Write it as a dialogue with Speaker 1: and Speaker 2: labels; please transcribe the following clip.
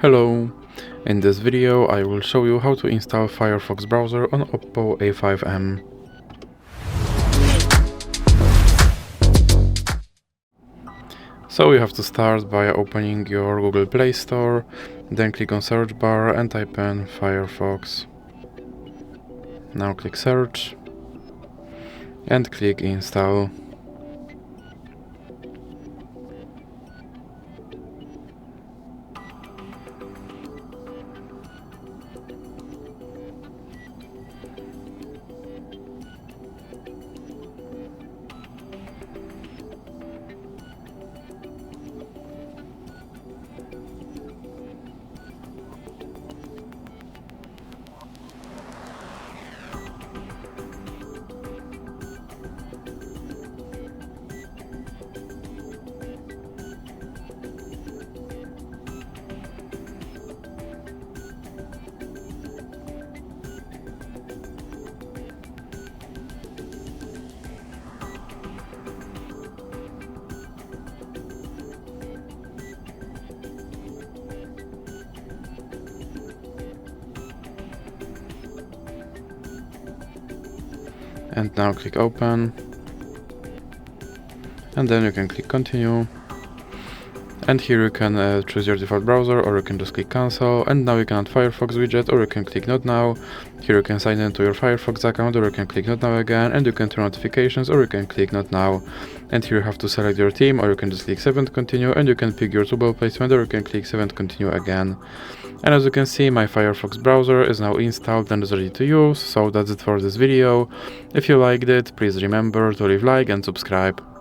Speaker 1: Hello! In this video I will show you how to install Firefox browser on OPPO A5m. So you have to start by opening your Google Play Store, then click on search bar and type in Firefox. Now click search and click install. And now click open, and then you can click continue, and here you can choose your default browser, or you can just click cancel, and now you can add Firefox widget, or you can click not now. Here you can sign into your Firefox account, or you can click not now again, and you can turn notifications, or you can click not now. And here you have to select your theme, or you can just click save and continue, and you can pick your toolbar placement, or you can click save and continue again. And as you can see, my Firefox browser is now installed and is ready to use, so that's it for this video. If you liked it, please remember to leave like and subscribe.